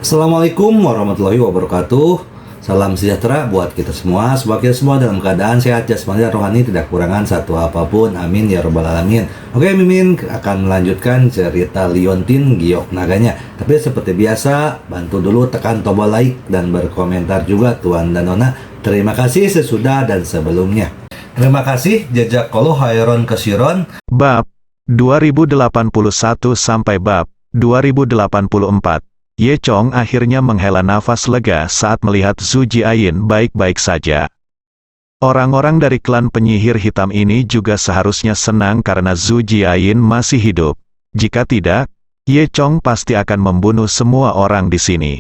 Assalamualaikum warahmatullahi wabarakatuh. Salam sejahtera buat kita semua. Semoga kita semua dalam keadaan sehat jasmani dan rohani, tidak kekurangan satu apapun. Amin ya robbal alamin. Oke, Mimin akan melanjutkan cerita Liontin Giok Naganya. Tapi seperti biasa, bantu dulu tekan tombol like dan berkomentar juga Tuan dan Nona. Terima kasih sesudah dan sebelumnya. Terima kasih jazakallahu khairon kasiron. Bab 2081 sampai bab 2084. Ye Chong akhirnya menghela nafas lega saat melihat Zhu Jiayin baik-baik saja. Orang-orang dari klan penyihir hitam ini juga seharusnya senang karena Zhu Jiayin masih hidup. Jika tidak, Ye Chong pasti akan membunuh semua orang di sini.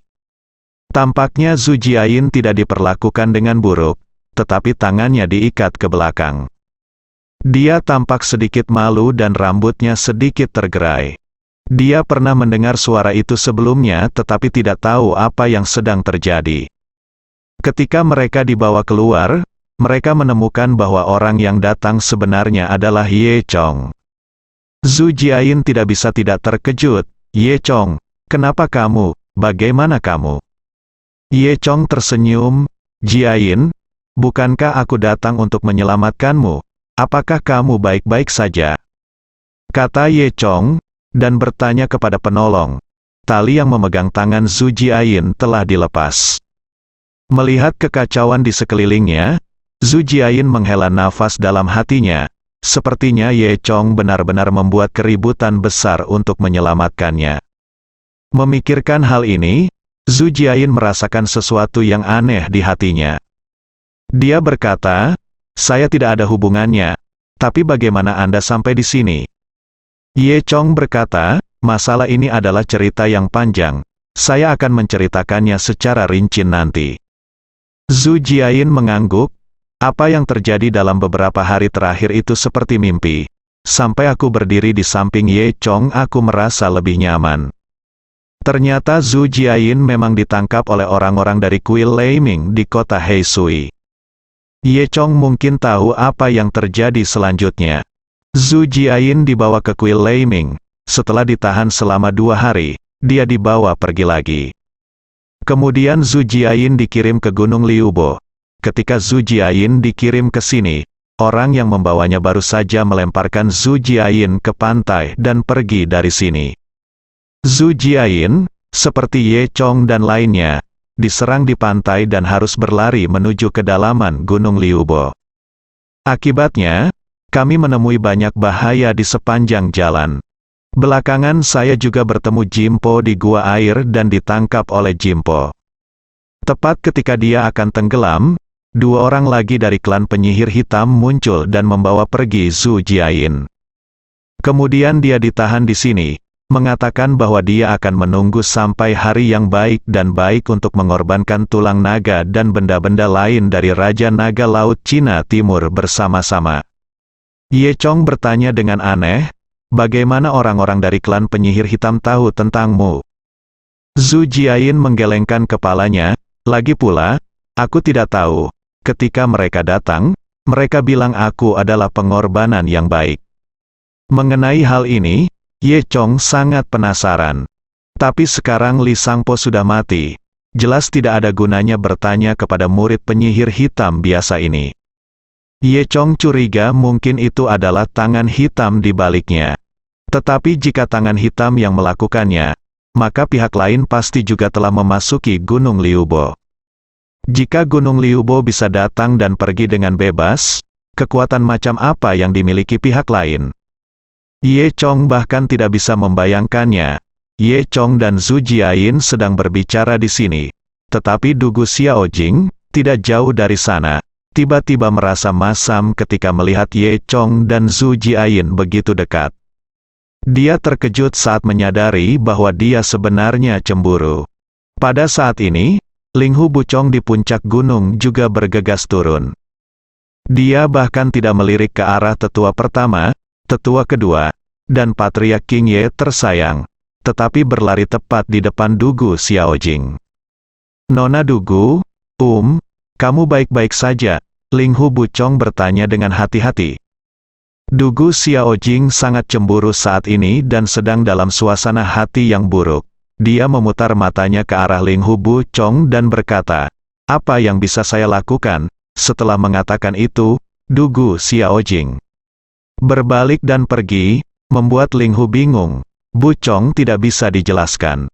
Tampaknya Zhu Jiayin tidak diperlakukan dengan buruk, tetapi tangannya diikat ke belakang. Dia tampak sedikit malu dan rambutnya sedikit tergerai. Dia pernah mendengar suara itu sebelumnya tetapi tidak tahu apa yang sedang terjadi. Ketika mereka dibawa keluar, mereka menemukan bahwa orang yang datang sebenarnya adalah Ye Chong. Zhu Jiayin tidak bisa tidak terkejut. Ye Chong, kenapa kamu? Bagaimana kamu? Ye Chong tersenyum. Jiayin, bukankah aku datang untuk menyelamatkanmu? Apakah kamu baik-baik saja? Kata Ye Chong, dan bertanya kepada penolong. Tali yang memegang tangan Zhu Jiayin telah dilepas. Melihat kekacauan di sekelilingnya, Zhu Jiayin menghela nafas dalam hatinya. Sepertinya Ye Chong benar-benar membuat keributan besar untuk menyelamatkannya. Memikirkan hal ini, Zhu Jiayin merasakan sesuatu yang aneh di hatinya. Dia berkata, "Saya tidak ada hubungannya, tapi bagaimana Anda sampai di sini?" Ye Chong berkata, "Masalah ini adalah cerita yang panjang. Saya akan menceritakannya secara rinci nanti." Zhu Jiayin mengangguk. Apa yang terjadi dalam beberapa hari terakhir itu seperti mimpi. Sampai aku berdiri di samping Ye Chong aku merasa lebih nyaman. Ternyata Zhu Jiayin memang ditangkap oleh orang-orang dari kuil Leiming di kota Heisui. Ye Chong mungkin tahu apa yang terjadi selanjutnya. Zhu Jiayin dibawa ke kuil Leiming. Setelah ditahan selama 2 hari, dia dibawa pergi lagi. Kemudian Zhu Jiayin dikirim ke Gunung Liubo. Ketika Zhu Jiayin dikirim ke sini, orang yang membawanya baru saja melemparkan Zhu Jiayin ke pantai dan pergi dari sini. Zhu Jiayin, seperti Ye Chong dan lainnya, diserang di pantai dan harus berlari menuju kedalaman Gunung Liubo. Akibatnya, kami menemui banyak bahaya di sepanjang jalan. Belakangan saya juga bertemu Jimpo di gua air dan ditangkap oleh Jimpo. Tepat ketika dia akan tenggelam, 2 orang lagi dari klan penyihir hitam muncul dan membawa pergi Zhu Jiayin. Kemudian dia ditahan di sini, mengatakan bahwa dia akan menunggu sampai hari yang baik dan baik untuk mengorbankan tulang naga dan benda-benda lain dari Raja Naga Laut Cina Timur bersama-sama. Ye Chong bertanya dengan aneh, "Bagaimana orang-orang dari klan penyihir hitam tahu tentangmu?" Zhu Jiayin menggelengkan kepalanya, "Lagi pula, aku tidak tahu. Ketika mereka datang, mereka bilang aku adalah pengorbanan yang baik." Mengenai hal ini, Ye Chong sangat penasaran. Tapi sekarang Li Sangpo sudah mati. Jelas tidak ada gunanya bertanya kepada murid penyihir hitam biasa ini. Ye Chong curiga mungkin itu adalah tangan hitam di baliknya. Tetapi jika tangan hitam yang melakukannya, maka pihak lain pasti juga telah memasuki Gunung Liubo. Jika Gunung Liubo bisa datang dan pergi dengan bebas, kekuatan macam apa yang dimiliki pihak lain? Ye Chong bahkan tidak bisa membayangkannya. Ye Chong dan Zhu Jiayin sedang berbicara di sini. Tetapi Dugu Xiaojing, tidak jauh dari sana, tiba-tiba merasa masam ketika melihat Ye Chong dan Zhu Jiayin begitu dekat. Dia terkejut saat menyadari bahwa dia sebenarnya cemburu. Pada saat ini, Linghu Bucong di puncak gunung juga bergegas turun. Dia bahkan tidak melirik ke arah tetua pertama, tetua kedua, dan Patriark King Ye tersayang, tetapi berlari tepat di depan Dugu Xiaojing. "Nona Dugu, kamu baik-baik saja?" Linghu Bucong bertanya dengan hati-hati. Dugu Xiaojing sangat cemburu saat ini dan sedang dalam suasana hati yang buruk. dia memutar matanya ke arah Ling Hu Bu Chong dan berkata, "Apa yang bisa saya lakukan?" Setelah mengatakan itu, Dugu Xiaojing berbalik dan pergi, membuat Ling Hu bingung. Bu Chong tidak bisa dijelaskan.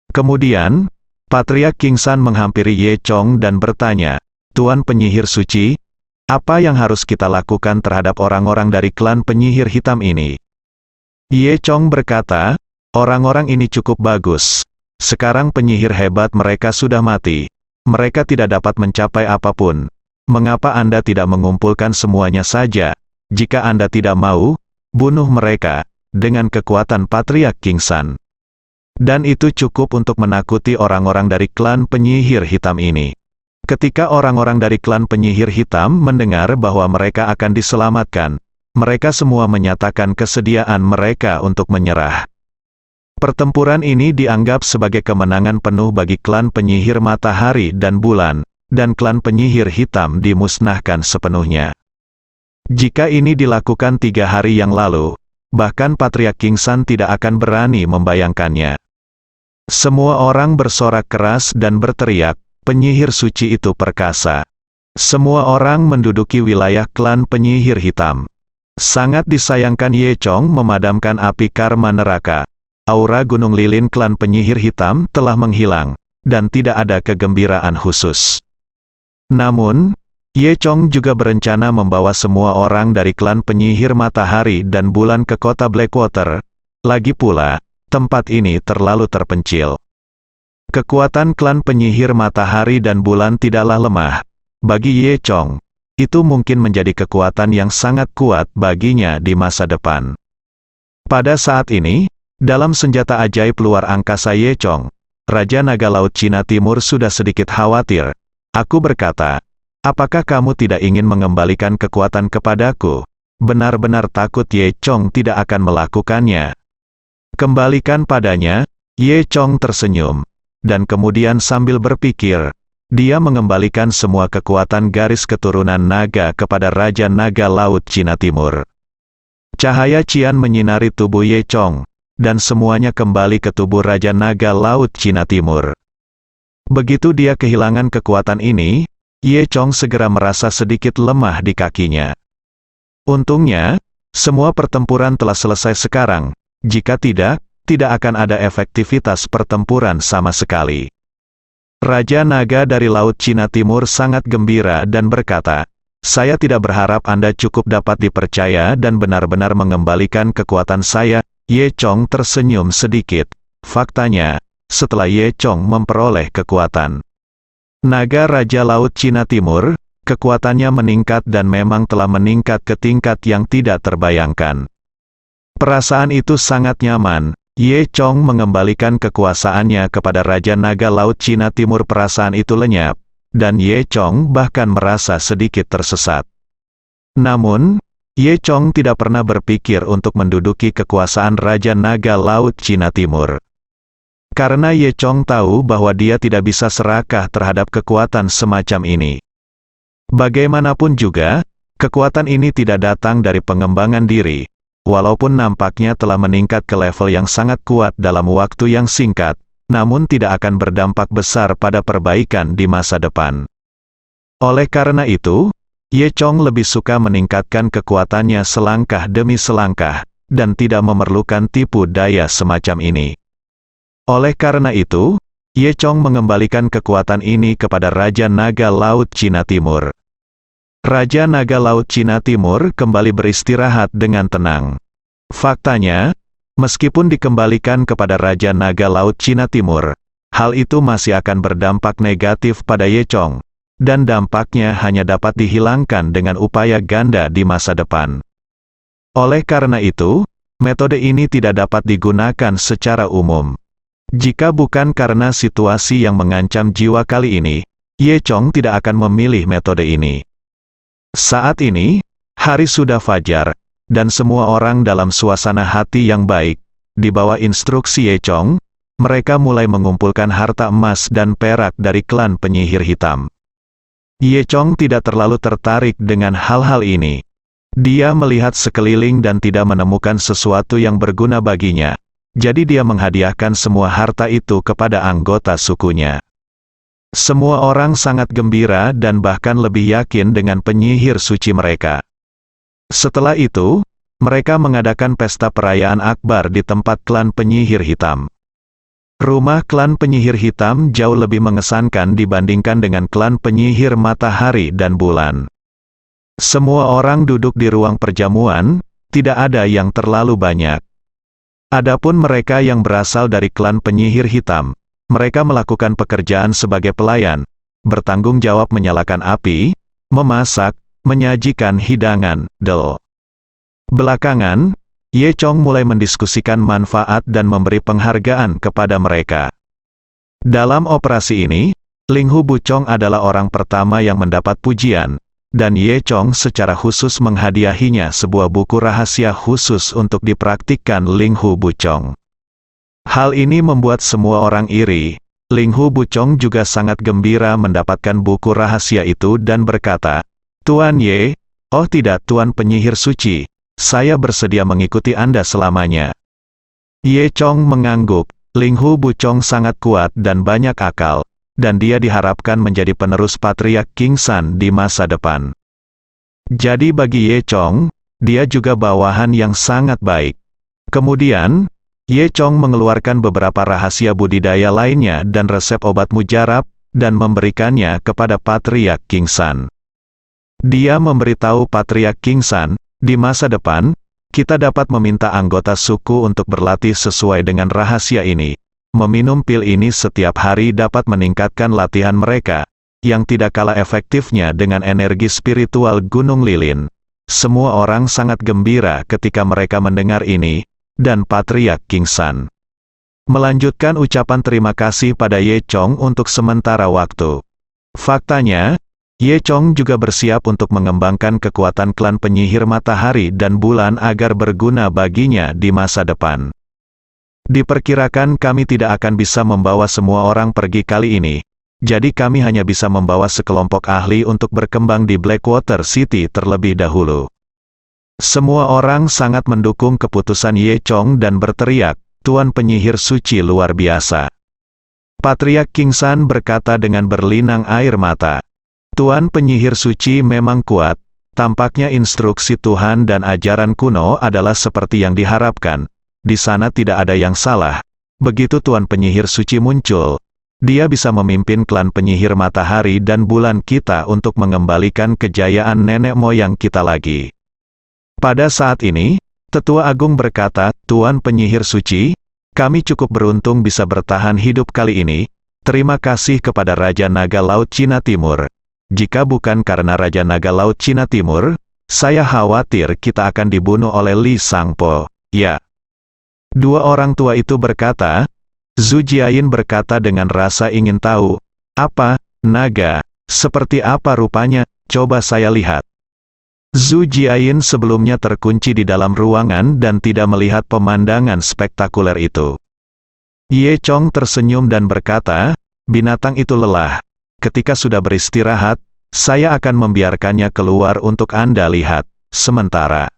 Kemudian, Patriark King San menghampiri Ye Chong dan bertanya, "Tuan penyihir suci, apa yang harus kita lakukan terhadap orang-orang dari klan penyihir hitam ini?" Ye Chong berkata, "Orang-orang ini cukup bagus. Sekarang penyihir hebat mereka sudah mati. Mereka tidak dapat mencapai apapun. Mengapa Anda tidak mengumpulkan semuanya saja? Jika Anda tidak mau, bunuh mereka dengan kekuatan Patriark King San. Dan itu cukup untuk menakuti orang-orang dari klan penyihir hitam ini." Ketika orang-orang dari klan penyihir hitam mendengar bahwa mereka akan diselamatkan, mereka semua menyatakan kesediaan mereka untuk menyerah. Pertempuran ini dianggap sebagai kemenangan penuh bagi klan penyihir matahari dan bulan, dan klan penyihir hitam dimusnahkan sepenuhnya. Jika ini dilakukan 3 hari yang lalu, bahkan Patriark King San tidak akan berani membayangkannya. Semua orang bersorak keras dan berteriak, "Penyihir suci itu perkasa." Semua orang menduduki wilayah klan penyihir hitam. Sangat disayangkan Ye Chong memadamkan api karma neraka. Aura gunung lilin klan penyihir hitam telah menghilang, dan tidak ada kegembiraan khusus. Namun, Ye Chong juga berencana membawa semua orang dari klan penyihir matahari dan bulan ke kota Blackwater. Lagi pula, tempat ini terlalu terpencil. Kekuatan klan penyihir matahari dan bulan tidaklah lemah. Bagi Ye Chong, itu mungkin menjadi kekuatan yang sangat kuat baginya di masa depan. Pada saat ini, dalam senjata ajaib luar angkasa Ye Chong, Raja Naga Laut Cina Timur sudah sedikit khawatir. Aku berkata, "Apakah kamu tidak ingin mengembalikan kekuatan kepadaku?" Benar-benar takut Ye Chong tidak akan melakukannya. "Kembalikan padanya." Ye Chong tersenyum. Dan kemudian sambil berpikir, dia mengembalikan semua kekuatan garis keturunan naga kepada Raja Naga Laut Cina Timur. Cahaya cian menyinari tubuh Ye Chong, dan semuanya kembali ke tubuh Raja Naga Laut Cina Timur. Begitu dia kehilangan kekuatan ini, Ye Chong segera merasa sedikit lemah di kakinya. Untungnya, semua pertempuran telah selesai sekarang. Jika tidak akan ada efektivitas pertempuran sama sekali. Raja Naga dari Laut Cina Timur sangat gembira dan berkata, "Saya tidak berharap Anda cukup dapat dipercaya dan benar-benar mengembalikan kekuatan saya." Ye Chong tersenyum sedikit. Faktanya, setelah Ye Chong memperoleh kekuatan Naga Raja Laut Cina Timur, kekuatannya meningkat dan memang telah meningkat ke tingkat yang tidak terbayangkan. Perasaan itu sangat nyaman. Ye Chong mengembalikan kekuasaannya kepada Raja Naga Laut Cina Timur. Perasaan itu lenyap, dan Ye Chong bahkan merasa sedikit tersesat. Namun, Ye Chong tidak pernah berpikir untuk menduduki kekuasaan Raja Naga Laut Cina Timur. Karena Ye Chong tahu bahwa dia tidak bisa serakah terhadap kekuatan semacam ini. Bagaimanapun juga, kekuatan ini tidak datang dari pengembangan diri. Walaupun nampaknya telah meningkat ke level yang sangat kuat dalam waktu yang singkat, namun tidak akan berdampak besar pada perbaikan di masa depan. Oleh karena itu, Ye Chong lebih suka meningkatkan kekuatannya selangkah demi selangkah, dan tidak memerlukan tipu daya semacam ini. Oleh karena itu, Ye Chong mengembalikan kekuatan ini kepada Raja Naga Laut Cina Timur. Raja Naga Laut Cina Timur kembali beristirahat dengan tenang. Faktanya, meskipun dikembalikan kepada Raja Naga Laut Cina Timur, hal itu masih akan berdampak negatif pada Ye Chong, dan dampaknya hanya dapat dihilangkan dengan upaya ganda di masa depan. Oleh karena itu, metode ini tidak dapat digunakan secara umum. Jika bukan karena situasi yang mengancam jiwa kali ini, Ye Chong tidak akan memilih metode ini. Saat ini, hari sudah fajar, dan semua orang dalam suasana hati yang baik. Di bawah instruksi Ye Chong, mereka mulai mengumpulkan harta emas dan perak dari klan penyihir hitam. Ye Chong tidak terlalu tertarik dengan hal-hal ini. Dia melihat sekeliling dan tidak menemukan sesuatu yang berguna baginya. Jadi dia menghadiahkan semua harta itu kepada anggota sukunya. Semua orang sangat gembira dan bahkan lebih yakin dengan penyihir suci mereka. Setelah itu, mereka mengadakan pesta perayaan akbar di tempat klan penyihir hitam. Rumah klan penyihir hitam jauh lebih mengesankan dibandingkan dengan klan penyihir matahari dan bulan. Semua orang duduk di ruang perjamuan, tidak ada yang terlalu banyak. Adapun mereka yang berasal dari klan penyihir hitam, mereka melakukan pekerjaan sebagai pelayan, bertanggung jawab menyalakan api, memasak, menyajikan hidangan, Belakangan, Ye Chong mulai mendiskusikan manfaat dan memberi penghargaan kepada mereka. Dalam operasi ini, Ling Hu Buchong adalah orang pertama yang mendapat pujian, dan Ye Chong secara khusus menghadiahinya sebuah buku rahasia khusus untuk dipraktikkan Ling Hu Buchong. Hal ini membuat semua orang iri. Ling Hu Buchong juga sangat gembira mendapatkan buku rahasia itu dan berkata, "Tuan Ye, oh tidak Tuan penyihir suci, saya bersedia mengikuti Anda selamanya." Ye Chong mengangguk, Ling Hu Buchong sangat kuat dan banyak akal, dan dia diharapkan menjadi penerus Patriark King San di masa depan. Jadi bagi Ye Chong, dia juga bawahan yang sangat baik. Kemudian, Ye Chong mengeluarkan beberapa rahasia budidaya lainnya dan resep obat mujarab, dan memberikannya kepada Patriark King San. Dia memberitahu Patriark King San, di masa depan, kita dapat meminta anggota suku untuk berlatih sesuai dengan rahasia ini. Meminum pil ini setiap hari dapat meningkatkan latihan mereka, yang tidak kalah efektifnya dengan energi spiritual Gunung Lilin. Semua orang sangat gembira ketika mereka mendengar ini, dan Patriark King San melanjutkan ucapan terima kasih pada Ye Chong untuk sementara waktu. Faktanya, Ye Chong juga bersiap untuk mengembangkan kekuatan klan penyihir matahari dan bulan agar berguna baginya di masa depan. Diperkirakan kami tidak akan bisa membawa semua orang pergi kali ini, jadi kami hanya bisa membawa sekelompok ahli untuk berkembang di Blackwater City terlebih dahulu. Semua orang sangat mendukung keputusan Ye Chong dan berteriak, "Tuan penyihir suci luar biasa." Patriark King San berkata dengan berlinang air mata, "Tuan penyihir suci memang kuat, tampaknya instruksi Tuhan dan ajaran kuno adalah seperti yang diharapkan. Di sana tidak ada yang salah." Begitu Tuan penyihir suci muncul, dia bisa memimpin klan penyihir matahari dan bulan kita untuk mengembalikan kejayaan nenek moyang kita lagi. Pada saat ini, Tetua Agung berkata, "Tuan penyihir suci, kami cukup beruntung bisa bertahan hidup kali ini. Terima kasih kepada Raja Naga Laut Cina Timur. Jika bukan karena Raja Naga Laut Cina Timur, saya khawatir kita akan dibunuh oleh Li Sangpo." Ya. Dua orang tua itu berkata. Zhu Jiayin berkata dengan rasa ingin tahu, "Apa, naga? Seperti apa rupanya? Coba saya lihat." Zhu Jiayin sebelumnya terkunci di dalam ruangan dan tidak melihat pemandangan spektakuler itu. Ye Chong tersenyum dan berkata, "Binatang itu lelah. Ketika sudah beristirahat, saya akan membiarkannya keluar untuk Anda lihat." Sementara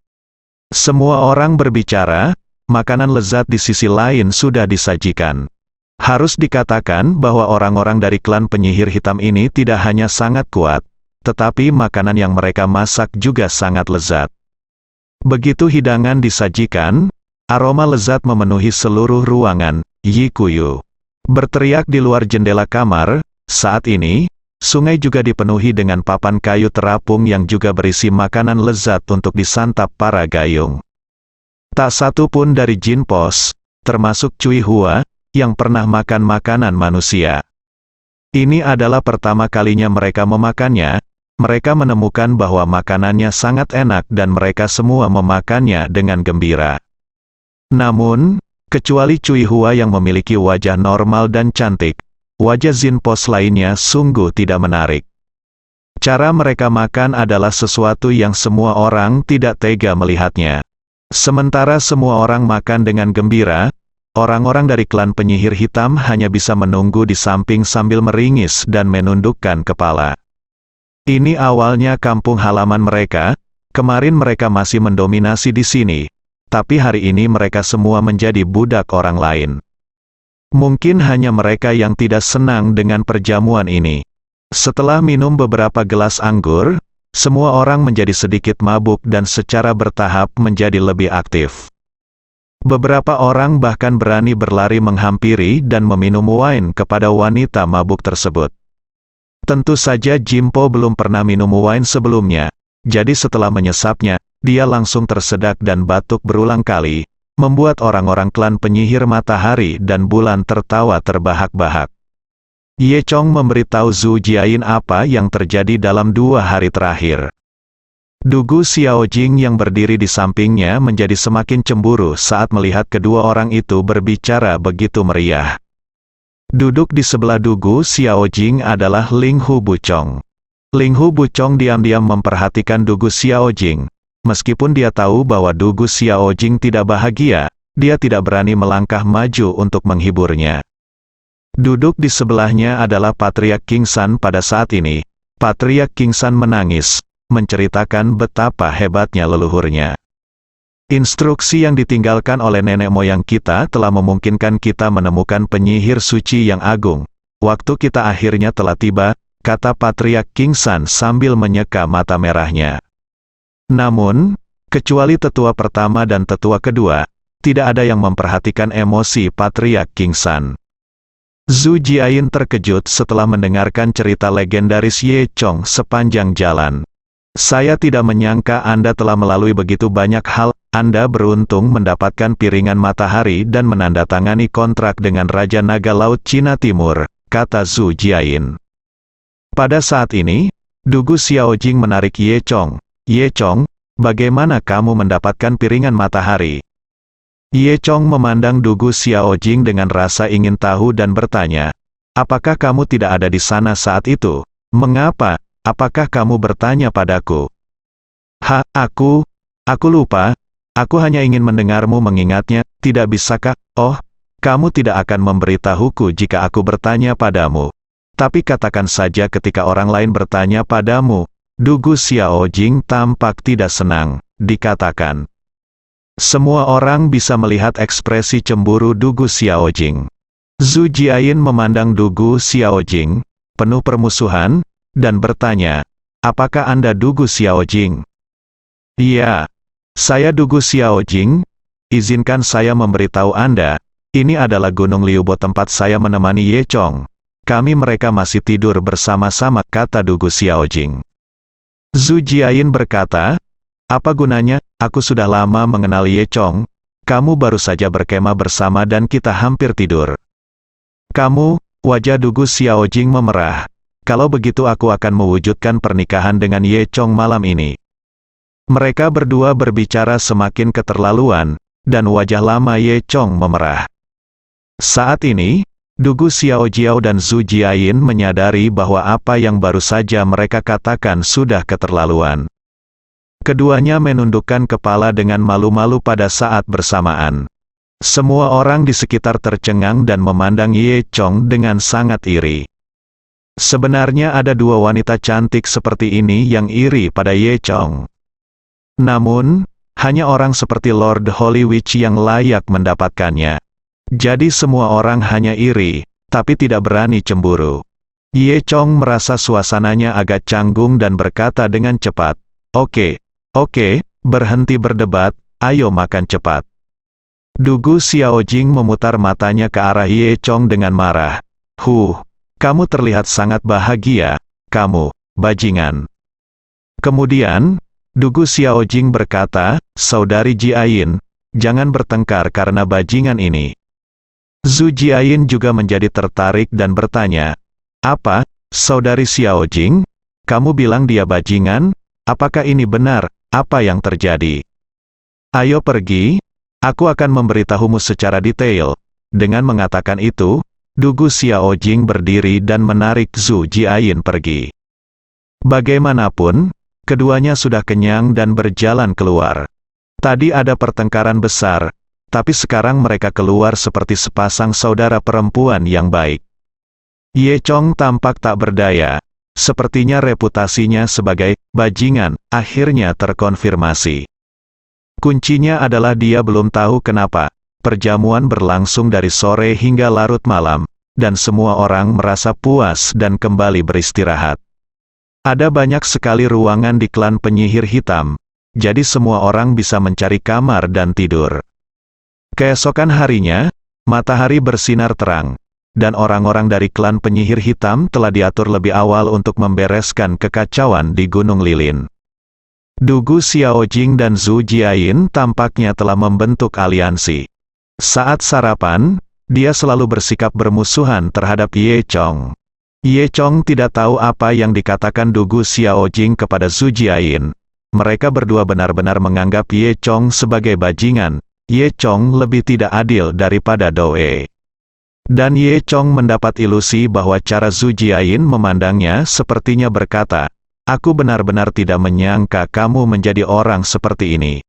semua orang berbicara, makanan lezat di sisi lain sudah disajikan. Harus dikatakan bahwa orang-orang dari klan penyihir hitam ini tidak hanya sangat kuat, tetapi makanan yang mereka masak juga sangat lezat. Begitu hidangan disajikan, aroma lezat memenuhi seluruh ruangan. Yi Kuyu berteriak di luar jendela kamar. Saat ini, sungai juga dipenuhi dengan papan kayu terapung yang juga berisi makanan lezat untuk disantap para gayung. Tak satu pun dari Jin Pos, termasuk Cui Hua, yang pernah makan makanan manusia. Ini adalah pertama kalinya mereka memakannya. Mereka menemukan bahwa makanannya sangat enak dan mereka semua memakannya dengan gembira. Namun, kecuali Cui Hua yang memiliki wajah normal dan cantik, wajah Jin Pos lainnya sungguh tidak menarik. Cara mereka makan adalah sesuatu yang semua orang tidak tega melihatnya. Sementara semua orang makan dengan gembira, orang-orang dari klan penyihir hitam hanya bisa menunggu di samping sambil meringis dan menundukkan kepala. Ini awalnya kampung halaman mereka, kemarin mereka masih mendominasi di sini. tapi hari ini mereka semua menjadi budak orang lain. Mungkin hanya mereka yang tidak senang dengan perjamuan ini. Setelah minum beberapa gelas anggur, semua orang menjadi sedikit mabuk dan secara bertahap menjadi lebih aktif. Beberapa orang bahkan berani berlari menghampiri dan meminum wine kepada wanita mabuk tersebut. Tentu saja Jimpo belum pernah minum wine sebelumnya, jadi setelah menyesapnya, dia langsung tersedak dan batuk berulang kali, membuat orang-orang klan penyihir matahari dan bulan tertawa terbahak-bahak. Ye Chong memberitahu Zhu Jiayin apa yang terjadi dalam 2 hari terakhir. Dugu Xiaojing yang berdiri di sampingnya menjadi semakin cemburu saat melihat kedua orang itu berbicara begitu meriah. Duduk di sebelah Dugu Xiaojing adalah Ling Hu Buchong. Ling Hu Buchong diam-diam memperhatikan Dugu Xiaojing. Meskipun dia tahu bahwa Dugu Xiaojing tidak bahagia, dia tidak berani melangkah maju untuk menghiburnya. Duduk di sebelahnya adalah Patriark King San pada saat ini. Patriark King San menangis, menceritakan betapa hebatnya leluhurnya. Instruksi yang ditinggalkan oleh nenek moyang kita telah memungkinkan kita menemukan penyihir suci yang agung. Waktu kita akhirnya telah tiba, kata Patriark King San sambil menyeka mata merahnya. Namun, kecuali tetua pertama dan tetua kedua, tidak ada yang memperhatikan emosi Patriark King San. Zhu Jiayin terkejut setelah mendengarkan cerita legendaris Ye Chong sepanjang jalan. Saya tidak menyangka Anda telah melalui begitu banyak hal. Anda beruntung mendapatkan piringan matahari dan menandatangani kontrak dengan Raja Naga Laut Cina Timur, kata Zhu Jiayin. Pada saat ini, Dugu Xiaojing menarik Ye Chong. Ye Chong, bagaimana kamu mendapatkan piringan matahari? Ye Chong memandang Dugu Xiaojing dengan rasa ingin tahu dan bertanya, apakah kamu tidak ada di sana saat itu? Mengapa? Apakah kamu bertanya padaku? Aku lupa. Aku hanya ingin mendengarmu mengingatnya, tidak bisakah? Oh, kamu tidak akan memberitahuku jika aku bertanya padamu. Tapi katakan saja ketika orang lain bertanya padamu. Dugu Xiaojing tampak tidak senang, dikatakan. Semua orang bisa melihat ekspresi cemburu Dugu Xiaojing. Zhu Jiayin memandang Dugu Xiaojing, penuh permusuhan, dan bertanya, apakah Anda Dugu Xiaojing? Iya, saya Dugu Xiaojing. Izinkan saya memberitahu Anda, ini adalah Gunung Liubo tempat saya menemani Ye Chong. Mereka masih tidur bersama-sama, kata Dugu Xiaojing. Zhu Jiayin berkata, apa gunanya, aku sudah lama mengenal Ye Chong, kamu baru saja berkemah bersama dan kita hampir tidur. Wajah Dugu Xiaojing memerah. Kalau begitu aku akan mewujudkan pernikahan dengan Ye Chong malam ini. Mereka berdua berbicara semakin keterlaluan, dan wajah lama Ye Chong memerah. Saat ini, Dugu Xiaojiao dan Zhu Jiayin menyadari bahwa apa yang baru saja mereka katakan sudah keterlaluan. Keduanya menundukkan kepala dengan malu-malu pada saat bersamaan. Semua orang di sekitar tercengang dan memandang Ye Chong dengan sangat iri. Sebenarnya ada 2 wanita cantik seperti ini yang iri pada Ye Chong. Namun, hanya orang seperti Lord Holy Witch yang layak mendapatkannya. Jadi semua orang hanya iri, tapi tidak berani cemburu. Ye Chong merasa suasananya agak canggung dan berkata dengan cepat, Oke, berhenti berdebat, ayo makan cepat. Dugu Xiaojing memutar matanya ke arah Ye Chong dengan marah. Kamu terlihat sangat bahagia, kamu, bajingan. Kemudian, Dugu Xiaojing berkata, Saudari Jiayin, jangan bertengkar karena bajingan ini. Zhu Jiayin juga menjadi tertarik dan bertanya, apa, Saudari Xiaojing? Kamu bilang dia bajingan? Apakah ini benar? Apa yang terjadi? Ayo pergi, aku akan memberitahumu secara detail. Dengan mengatakan itu, Dugu Xiaojing berdiri dan menarik Zhu Jiayin pergi. Bagaimanapun, keduanya sudah kenyang dan berjalan keluar. Tadi ada pertengkaran besar, tapi sekarang mereka keluar seperti sepasang saudara perempuan yang baik. Ye Chong tampak tak berdaya. Sepertinya reputasinya sebagai bajingan akhirnya terkonfirmasi. Kuncinya adalah dia belum tahu kenapa. Perjamuan berlangsung dari sore hingga larut malam, dan semua orang merasa puas dan kembali beristirahat. Ada banyak sekali ruangan di klan penyihir hitam, jadi semua orang bisa mencari kamar dan tidur. Keesokan harinya, matahari bersinar terang, dan orang-orang dari klan penyihir hitam telah diatur lebih awal untuk membereskan kekacauan di Gunung Lilin. Dugu Xiaojing dan Zhu Jiayin tampaknya telah membentuk aliansi. Saat sarapan, dia selalu bersikap bermusuhan terhadap Ye Chong. Ye Chong tidak tahu apa yang dikatakan Dugu Xiaojing kepada Zhu Jiayin. Mereka berdua benar-benar menganggap Ye Chong sebagai bajingan. Ye Chong lebih tidak adil daripada Doe. Dan Ye Chong mendapat ilusi bahwa cara Zhu Jiayin memandangnya sepertinya berkata, "Aku benar-benar tidak menyangka kamu menjadi orang seperti ini."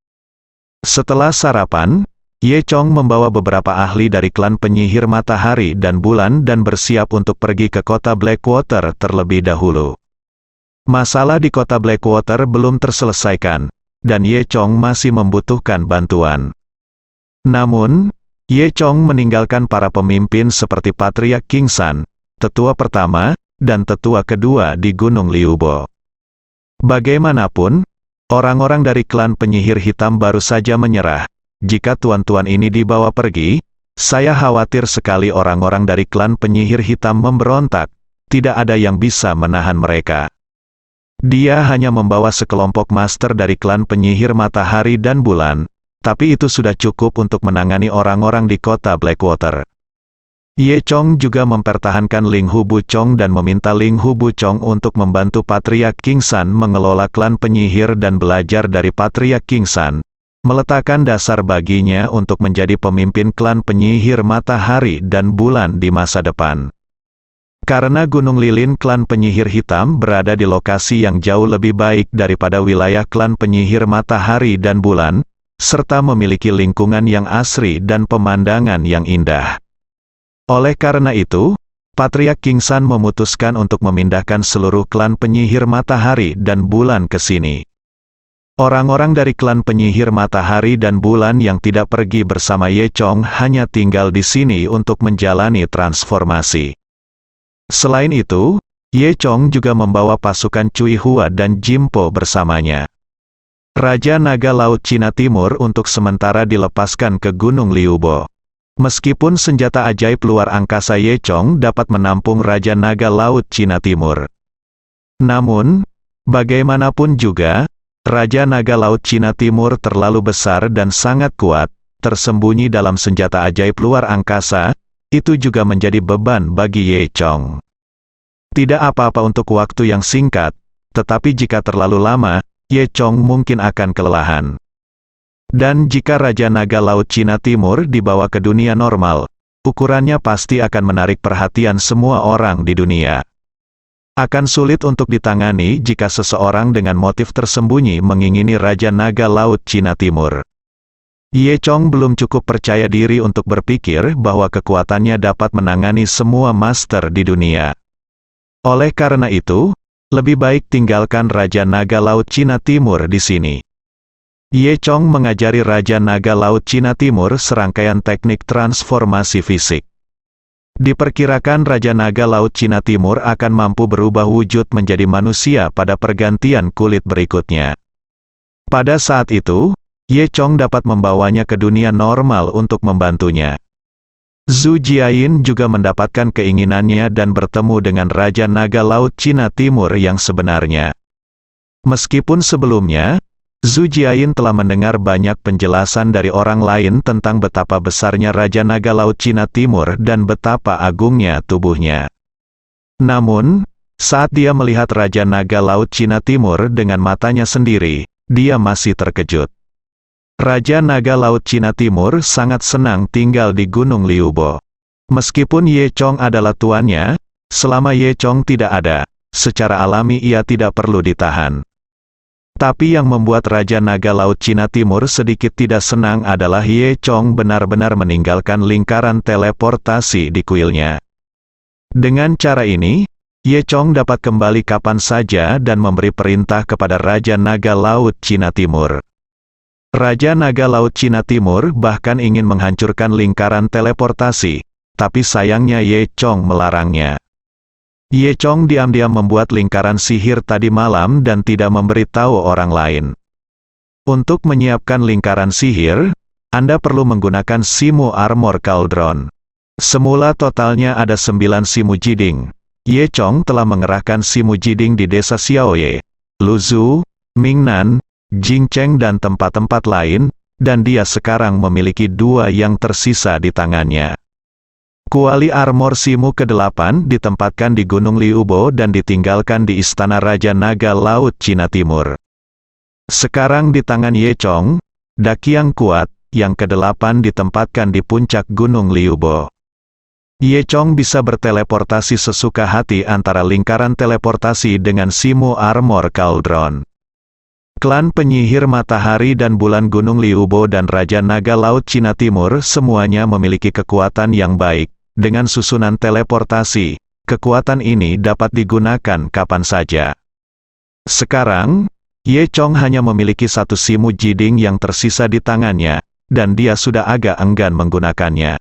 Setelah sarapan, Ye Chong membawa beberapa ahli dari klan penyihir matahari dan bulan dan bersiap untuk pergi ke kota Blackwater terlebih dahulu. Masalah di kota Blackwater belum terselesaikan, dan Ye Chong masih membutuhkan bantuan. Namun, Ye Chong meninggalkan para pemimpin seperti Patriark King San, tetua pertama, dan tetua kedua di Gunung Liubo. Bagaimanapun, orang-orang dari klan penyihir hitam baru saja menyerah. Jika tuan-tuan ini dibawa pergi, saya khawatir sekali orang-orang dari klan penyihir hitam memberontak. Tidak ada yang bisa menahan mereka. Dia hanya membawa sekelompok master dari klan penyihir matahari dan bulan, tapi itu sudah cukup untuk menangani orang-orang di kota Blackwater. Ye Chong juga mempertahankan Ling Hu Buchong dan meminta Ling Hu Buchong untuk membantu Patriark King San mengelola klan penyihir dan belajar dari Patriark King San, meletakkan dasar baginya untuk menjadi pemimpin klan penyihir matahari dan bulan di masa depan. Karena Gunung Lilin klan penyihir hitam berada di lokasi yang jauh lebih baik daripada wilayah klan penyihir matahari dan bulan, serta memiliki lingkungan yang asri dan pemandangan yang indah. Oleh karena itu, Patriark King San memutuskan untuk memindahkan seluruh klan penyihir matahari dan bulan ke sini. Orang-orang dari klan penyihir matahari dan bulan yang tidak pergi bersama Ye Chong hanya tinggal di sini untuk menjalani transformasi. Selain itu, Ye Chong juga membawa pasukan Cui Hua dan Jimpo bersamanya. Raja Naga Laut Cina Timur untuk sementara dilepaskan ke Gunung Liubo. Meskipun senjata ajaib luar angkasa Ye Chong dapat menampung Raja Naga Laut Cina Timur. Namun, bagaimanapun juga, Raja Naga Laut Cina Timur terlalu besar dan sangat kuat, tersembunyi dalam senjata ajaib luar angkasa, itu juga menjadi beban bagi Ye Chong. Tidak apa-apa untuk waktu yang singkat, tetapi jika terlalu lama, Ye Chong mungkin akan kelelahan. Dan jika Raja Naga Laut Cina Timur dibawa ke dunia normal, ukurannya pasti akan menarik perhatian semua orang di dunia. Akan sulit untuk ditangani jika seseorang dengan motif tersembunyi mengingini Raja Naga Laut Cina Timur. Ye Chong belum cukup percaya diri untuk berpikir bahwa kekuatannya dapat menangani semua master di dunia. Oleh karena itu, lebih baik tinggalkan Raja Naga Laut Cina Timur di sini. Ye Chong mengajari Raja Naga Laut Cina Timur serangkaian teknik transformasi fisik. Diperkirakan Raja Naga Laut Cina Timur akan mampu berubah wujud menjadi manusia pada pergantian kulit berikutnya. Pada saat itu, Ye Chong dapat membawanya ke dunia normal untuk membantunya. Zhu Jiayin juga mendapatkan keinginannya dan bertemu dengan Raja Naga Laut Cina Timur yang sebenarnya. Meskipun sebelumnya, Zhu Jiayin telah mendengar banyak penjelasan dari orang lain tentang betapa besarnya Raja Naga Laut Cina Timur dan betapa agungnya tubuhnya. Namun, saat dia melihat Raja Naga Laut Cina Timur dengan matanya sendiri, dia masih terkejut. Raja Naga Laut Cina Timur sangat senang tinggal di Gunung Liubo. Meskipun Ye Chong adalah tuannya, selama Ye Chong tidak ada, secara alami ia tidak perlu ditahan. Tapi yang membuat Raja Naga Laut Cina Timur sedikit tidak senang adalah Ye Chong benar-benar meninggalkan lingkaran teleportasi di kuilnya. Dengan cara ini, Ye Chong dapat kembali kapan saja dan memberi perintah kepada Raja Naga Laut Cina Timur. Raja Naga Laut Cina Timur bahkan ingin menghancurkan lingkaran teleportasi, tapi sayangnya Ye Chong melarangnya. Ye Chong diam-diam membuat lingkaran sihir tadi malam dan tidak memberitahu orang lain. Untuk menyiapkan lingkaran sihir, Anda perlu menggunakan Simu Armor Cauldron. Semula totalnya ada 9 Simu Jiding. Ye Chong telah mengerahkan Simu Jiding di desa Xiaoye, Luzhu, Mingnan, Jingcheng dan tempat-tempat lain, dan dia sekarang memiliki 2 yang tersisa di tangannya. Kuali armor Simu ke-8 ditempatkan di Gunung Liubo dan ditinggalkan di Istana Raja Naga Laut Cina Timur. Sekarang di tangan Ye Chong, daki yang kuat, yang ke-8 ditempatkan di puncak Gunung Liubo. Ye Chong bisa berteleportasi sesuka hati antara lingkaran teleportasi dengan Simu Armor Cauldron. Klan penyihir matahari dan bulan Gunung Liubo dan Raja Naga Laut Cina Timur semuanya memiliki kekuatan yang baik. Dengan susunan teleportasi, kekuatan ini dapat digunakan kapan saja. Sekarang, Ye Chong hanya memiliki 1 Simu Jiding yang tersisa di tangannya, dan dia sudah agak enggan menggunakannya.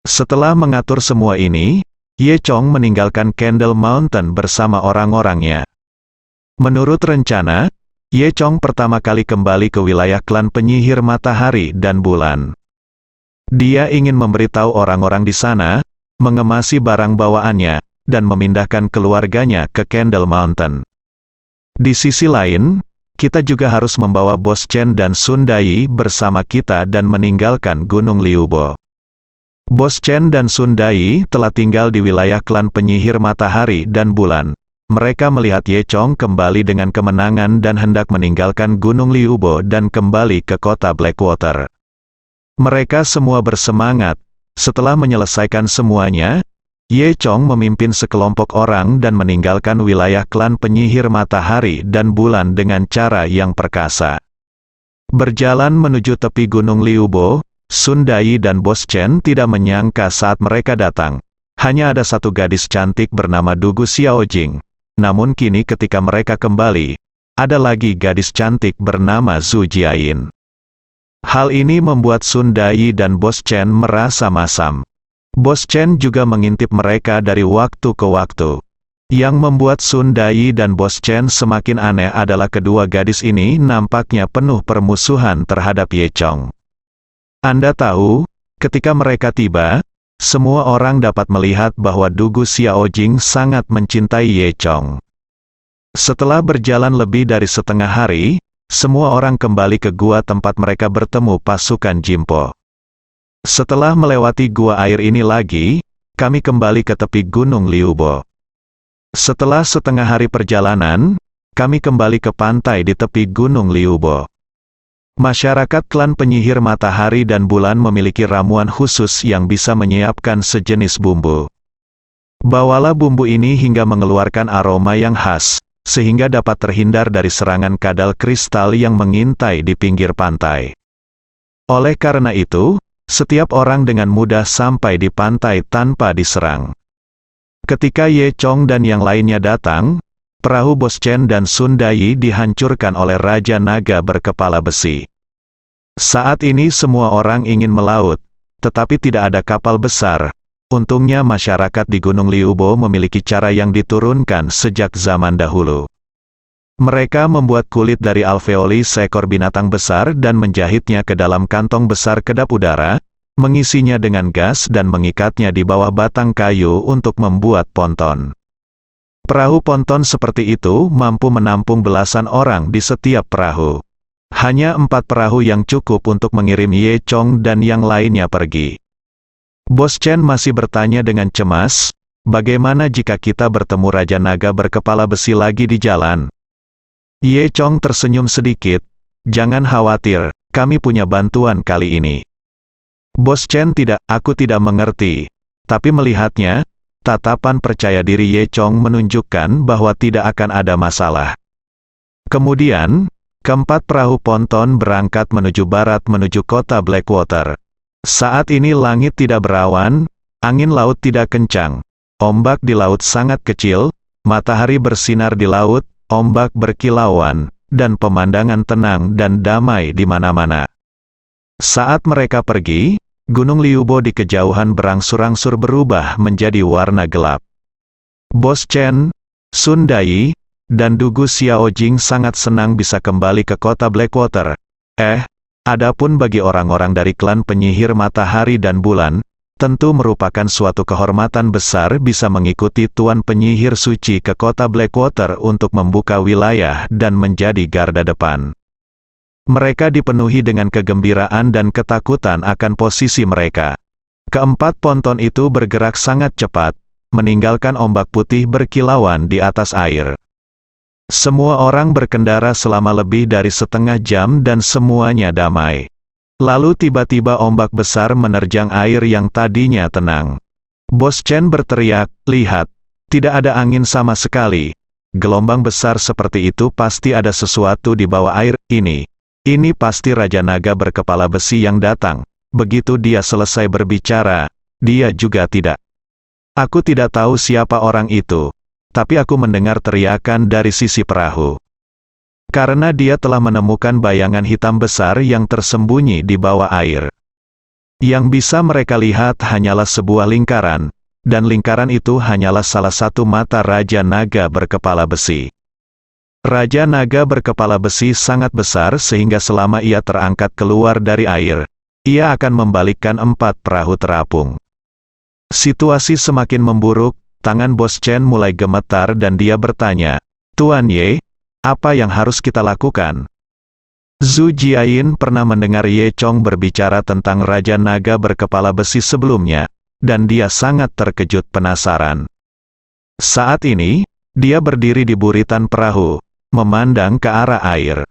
Setelah mengatur semua ini, Ye Chong meninggalkan Candle Mountain bersama orang-orangnya. Menurut rencana, Ye Chong pertama kali kembali ke wilayah klan penyihir matahari dan bulan. Dia ingin memberitahu orang-orang di sana, mengemasi barang bawaannya, dan memindahkan keluarganya ke Candle Mountain. Di sisi lain, kita juga harus membawa Bos Chen dan Sun Dai bersama kita dan meninggalkan Gunung Liubo. Bos Chen dan Sun Dai telah tinggal di wilayah klan penyihir matahari dan bulan. Mereka melihat Ye Chong kembali dengan kemenangan dan hendak meninggalkan Gunung Liubo dan kembali ke kota Blackwater. Mereka semua bersemangat. Setelah menyelesaikan semuanya, Ye Chong memimpin sekelompok orang dan meninggalkan wilayah klan penyihir matahari dan bulan dengan cara yang perkasa. Berjalan menuju tepi Gunung Liubo, Sun Dai dan Bos Chen tidak menyangka saat mereka datang. Hanya ada 1 gadis cantik bernama Dugu Xiaojing. Namun kini ketika mereka kembali, ada lagi gadis cantik bernama Zhu Jiayin. Hal ini membuat Sun Dai dan Bos Chen merasa masam. Bos Chen juga mengintip mereka dari waktu ke waktu. Yang membuat Sun Dai dan Bos Chen semakin aneh adalah kedua gadis ini nampaknya penuh permusuhan terhadap Ye Chong. Anda tahu, ketika mereka tiba, semua orang dapat melihat bahwa Dugu Xiaojing sangat mencintai Ye Chong. Setelah berjalan lebih dari setengah hari, semua orang kembali ke gua tempat mereka bertemu pasukan Jimpo. Setelah melewati gua air ini lagi, kami kembali ke tepi Gunung Liubo. Setelah setengah hari perjalanan, kami kembali ke pantai di tepi Gunung Liubo. Masyarakat klan penyihir matahari dan bulan memiliki ramuan khusus yang bisa menyiapkan sejenis bumbu. Bawalah bumbu ini hingga mengeluarkan aroma yang khas, sehingga dapat terhindar dari serangan kadal kristal yang mengintai di pinggir pantai. Oleh karena itu, setiap orang dengan mudah sampai di pantai tanpa diserang. Ketika Ye Chong dan yang lainnya datang, perahu Bos Chen dan Sun Dai dihancurkan oleh Raja Naga berkepala besi. Saat ini semua orang ingin melaut, tetapi tidak ada kapal besar. Untungnya masyarakat di Gunung Liubo memiliki cara yang diturunkan sejak zaman dahulu. Mereka membuat kulit dari alveoli seekor binatang besar dan menjahitnya ke dalam kantong besar kedap udara, mengisinya dengan gas dan mengikatnya di bawah batang kayu untuk membuat ponton. Perahu ponton seperti itu mampu menampung belasan orang di setiap perahu. Hanya 4 perahu yang cukup untuk mengirim Ye Chong dan yang lainnya pergi. Bos Chen masih bertanya dengan cemas, bagaimana jika kita bertemu Raja Naga berkepala besi lagi di jalan? Ye Chong tersenyum sedikit, jangan khawatir, kami punya bantuan kali ini. Bos Chen aku tidak mengerti, tapi melihatnya, tatapan percaya diri Ye Chong menunjukkan bahwa tidak akan ada masalah. Kemudian, keempat perahu ponton berangkat menuju barat menuju kota Blackwater. Saat ini langit tidak berawan, angin laut tidak kencang, ombak di laut sangat kecil, matahari bersinar di laut, ombak berkilauan, dan pemandangan tenang dan damai di mana-mana. Saat mereka pergi, Gunung Liubo di kejauhan berangsur-angsur berubah menjadi warna gelap. Bos Chen, Sun Dai, dan Dugu Xiaojing sangat senang bisa kembali ke kota Blackwater. Adapun bagi orang-orang dari klan penyihir matahari dan bulan, tentu merupakan suatu kehormatan besar bisa mengikuti Tuan Penyihir Suci ke kota Blackwater untuk membuka wilayah dan menjadi garda depan. Mereka dipenuhi dengan kegembiraan dan ketakutan akan posisi mereka. Keempat ponton itu bergerak sangat cepat, meninggalkan ombak putih berkilauan di atas air. Semua orang berkendara selama lebih dari setengah jam dan semuanya damai. Lalu tiba-tiba ombak besar menerjang air yang tadinya tenang. Bos Chen berteriak, "Lihat, tidak ada angin sama sekali. Gelombang besar seperti itu pasti ada sesuatu di bawah air ini. Ini pasti Raja Naga berkepala besi yang datang." Begitu dia selesai berbicara, dia juga tidak. Aku tidak tahu siapa orang itu, tapi aku mendengar teriakan dari sisi perahu. Karena dia telah menemukan bayangan hitam besar yang tersembunyi di bawah air. Yang bisa mereka lihat hanyalah sebuah lingkaran, dan lingkaran itu hanyalah salah satu mata Raja Naga berkepala besi. Raja Naga berkepala besi sangat besar sehingga selama ia terangkat keluar dari air, ia akan membalikkan 4 perahu terapung. Situasi semakin memburuk, tangan Bos Chen mulai gemetar dan dia bertanya, "Tuan Ye, apa yang harus kita lakukan?" Zhu Jiayin pernah mendengar Ye Chong berbicara tentang Raja Naga berkepala besi sebelumnya, dan dia sangat terkejut penasaran. Saat ini, dia berdiri di buritan perahu, memandang ke arah air.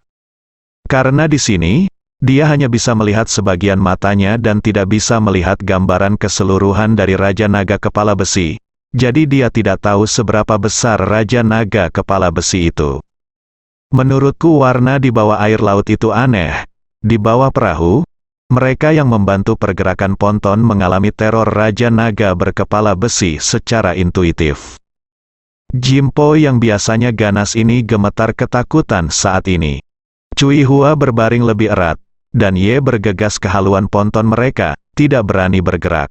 Karena di sini, dia hanya bisa melihat sebagian matanya dan tidak bisa melihat gambaran keseluruhan dari Raja Naga kepala besi. Jadi dia tidak tahu seberapa besar Raja Naga kepala besi itu. Menurutku warna di bawah air laut itu aneh. Di bawah perahu, mereka yang membantu pergerakan ponton mengalami teror Raja Naga berkepala besi secara intuitif. Jimpo yang biasanya ganas ini gemetar ketakutan saat ini. Cui Hua berbaring lebih erat, dan Ye bergegas ke haluan ponton mereka, tidak berani bergerak.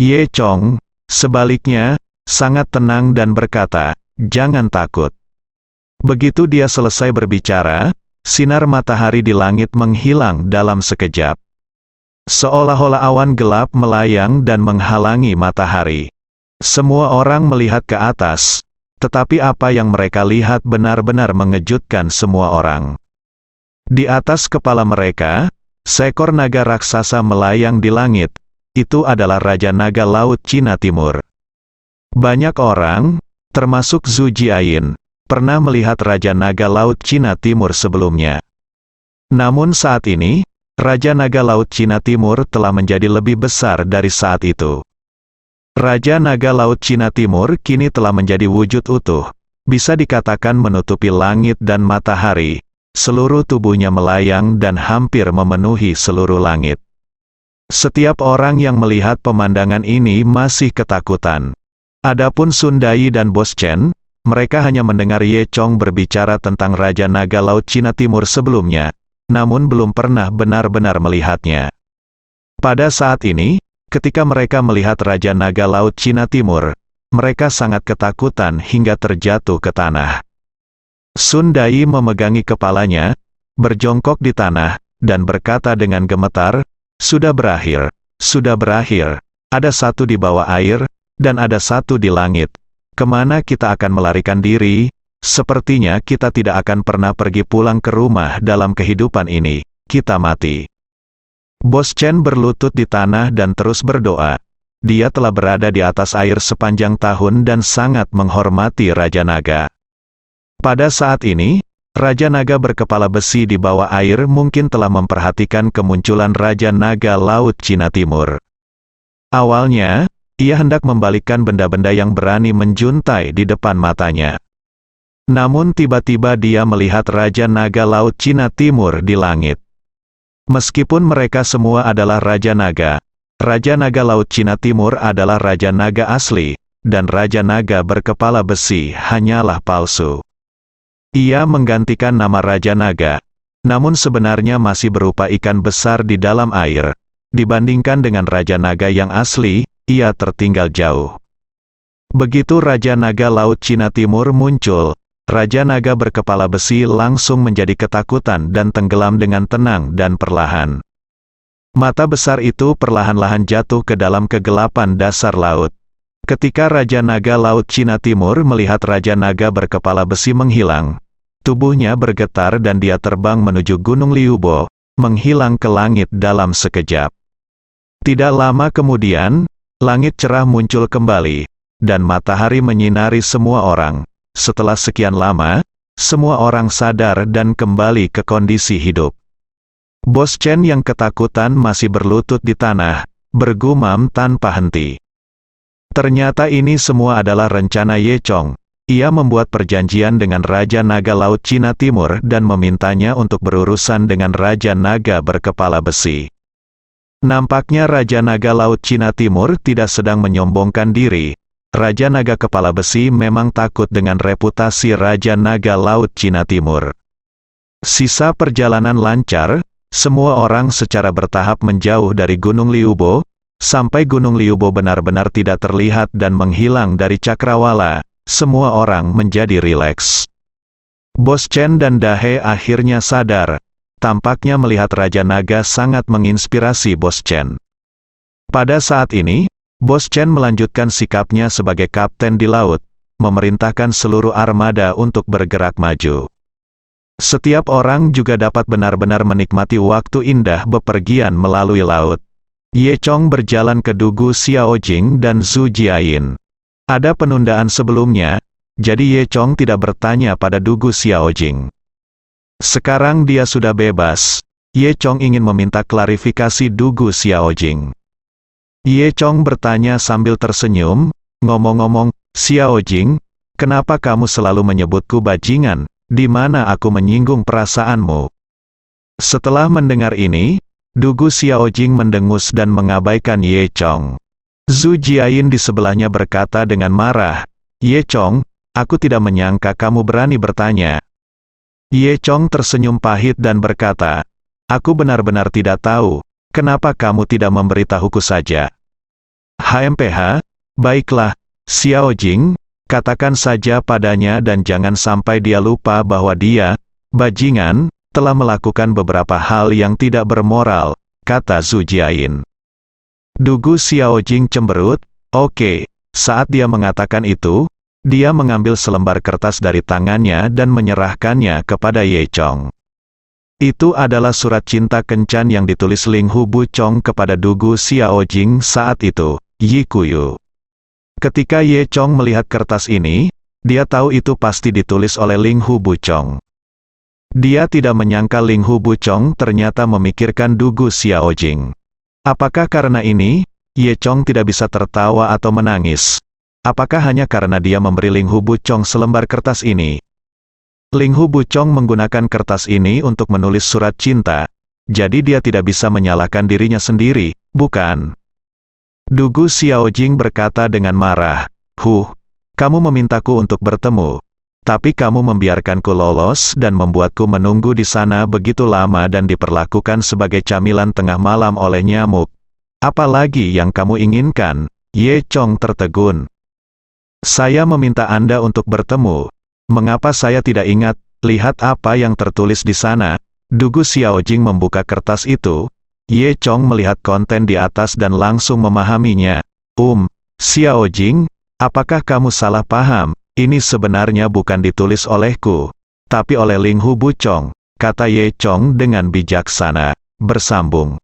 Ye Chong, sebaliknya, sangat tenang dan berkata, "Jangan takut." Begitu dia selesai berbicara, sinar matahari di langit menghilang dalam sekejap. Seolah-olah awan gelap melayang dan menghalangi matahari. Semua orang melihat ke atas, tetapi apa yang mereka lihat benar-benar mengejutkan semua orang. Di atas kepala mereka, seekor naga raksasa melayang di langit. Itu adalah Raja Naga Laut Cina Timur. Banyak orang, termasuk Zhu Jiayin, pernah melihat Raja Naga Laut Cina Timur sebelumnya. Namun saat ini, Raja Naga Laut Cina Timur telah menjadi lebih besar dari saat itu. Raja Naga Laut Cina Timur kini telah menjadi wujud utuh, bisa dikatakan menutupi langit dan matahari, seluruh tubuhnya melayang dan hampir memenuhi seluruh langit. Setiap orang yang melihat pemandangan ini masih ketakutan. Adapun Sun Dai dan Bos Chen, mereka hanya mendengar Ye Chong berbicara tentang Raja Naga Laut Cina Timur sebelumnya, namun belum pernah benar-benar melihatnya. Pada saat ini, ketika mereka melihat Raja Naga Laut Cina Timur, mereka sangat ketakutan hingga terjatuh ke tanah. Sun Dai memegangi kepalanya, berjongkok di tanah, dan berkata dengan gemetar, "Sudah berakhir, sudah berakhir. Ada satu di bawah air, dan ada satu di langit. Kemana kita akan melarikan diri? Sepertinya kita tidak akan pernah pergi pulang ke rumah dalam kehidupan ini. Kita mati." Bos Chen berlutut di tanah dan terus berdoa. Dia telah berada di atas air sepanjang tahun dan sangat menghormati Raja Naga. Pada saat ini, Raja Naga berkepala besi di bawah air mungkin telah memperhatikan kemunculan Raja Naga Laut Cina Timur. Awalnya, ia hendak membalikkan benda-benda yang berani menjuntai di depan matanya. Namun tiba-tiba dia melihat Raja Naga Laut Cina Timur di langit. Meskipun mereka semua adalah Raja Naga Laut Cina Timur adalah Raja Naga asli, dan Raja Naga berkepala besi hanyalah palsu. Ia menggantikan nama Raja Naga. Namun sebenarnya masih berupa ikan besar di dalam air. Dibandingkan dengan Raja Naga yang asli, ia tertinggal jauh. Begitu Raja Naga Laut Cina Timur muncul, Raja Naga berkepala besi langsung menjadi ketakutan dan tenggelam dengan tenang dan perlahan. Mata besar itu perlahan-lahan jatuh ke dalam kegelapan dasar laut. Ketika Raja Naga Laut Cina Timur melihat Raja Naga berkepala besi menghilang, tubuhnya bergetar dan dia terbang menuju Gunung Liubo, menghilang ke langit dalam sekejap. Tidak lama kemudian, langit cerah muncul kembali, dan matahari menyinari semua orang. Setelah sekian lama, semua orang sadar dan kembali ke kondisi hidup. Bos Chen yang ketakutan masih berlutut di tanah, bergumam tanpa henti. Ternyata ini semua adalah rencana Ye Chong. Ia membuat perjanjian dengan Raja Naga Laut Cina Timur dan memintanya untuk berurusan dengan Raja Naga berkepala besi. Nampaknya Raja Naga Laut Cina Timur tidak sedang menyombongkan diri. Raja Naga Kepala Besi memang takut dengan reputasi Raja Naga Laut Cina Timur. Sisa perjalanan lancar, semua orang secara bertahap menjauh dari Gunung Liubo, sampai Gunung Liubo benar-benar tidak terlihat dan menghilang dari cakrawala. Semua orang menjadi rileks. Bos Chen dan Dahe akhirnya sadar. Tampaknya melihat Raja Naga sangat menginspirasi Bos Chen. Pada saat ini, Bos Chen melanjutkan sikapnya sebagai kapten di laut, memerintahkan seluruh armada untuk bergerak maju. Setiap orang juga dapat benar-benar menikmati waktu indah bepergian melalui laut. Ye Chong berjalan ke Dugu Xiaojing dan Zhu Jiayin. Ada penundaan sebelumnya, jadi Ye Chong tidak bertanya pada Dugu Xiaojing. Sekarang dia sudah bebas. Ye Chong ingin meminta klarifikasi Dugu Xiaojing. Ye Chong bertanya sambil tersenyum, ngomong-ngomong, Xiaojing, kenapa kamu selalu menyebutku bajingan, di mana aku menyinggung perasaanmu? Setelah mendengar ini, Dugu Xiaojing mendengus dan mengabaikan Ye Chong. Zhu Jiayin di sebelahnya berkata dengan marah, Ye Chong, aku tidak menyangka kamu berani bertanya. Ye Chong tersenyum pahit dan berkata, aku benar-benar tidak tahu, kenapa kamu tidak memberitahuku saja. HMPH, baiklah, Xiaojing, katakan saja padanya dan jangan sampai dia lupa bahwa dia, bajingan, telah melakukan beberapa hal yang tidak bermoral, kata Zhu Jiayin. Dugu Xiaojing cemberut, oke. Saat dia mengatakan itu, dia mengambil selembar kertas dari tangannya dan menyerahkannya kepada Ye Chong. Itu adalah surat cinta kencan yang ditulis Ling Hu Bu Chong kepada Dugu Xiaojing saat itu, Yi Kuyu. Ketika Ye Chong melihat kertas ini, dia tahu itu pasti ditulis oleh Ling Hu Bu Chong. Dia tidak menyangka Ling Hu Bu Chong ternyata memikirkan Dugu Xiaojing. Apakah karena ini, Ye Chong tidak bisa tertawa atau menangis? Apakah hanya karena dia memberi Ling Hu Bu Chong selembar kertas ini? Ling Hu Bu Chong menggunakan kertas ini untuk menulis surat cinta, jadi dia tidak bisa menyalahkan dirinya sendiri, bukan? Dugu Xiaojing berkata dengan marah, kamu memintaku untuk bertemu, tapi kamu membiarkanku lolos dan membuatku menunggu di sana begitu lama dan diperlakukan sebagai camilan tengah malam oleh nyamuk. Apalagi yang kamu inginkan? Ye Chong tertegun. Saya meminta Anda untuk bertemu. Mengapa saya tidak ingat? Lihat apa yang tertulis di sana. Dugu Xiaojing membuka kertas itu. Ye Chong melihat konten di atas dan langsung memahaminya. Xiaojing, apakah kamu salah paham? Ini sebenarnya bukan ditulis olehku, tapi oleh Ling Hu Bu Chong, kata Ye Chong dengan bijaksana. Bersambung.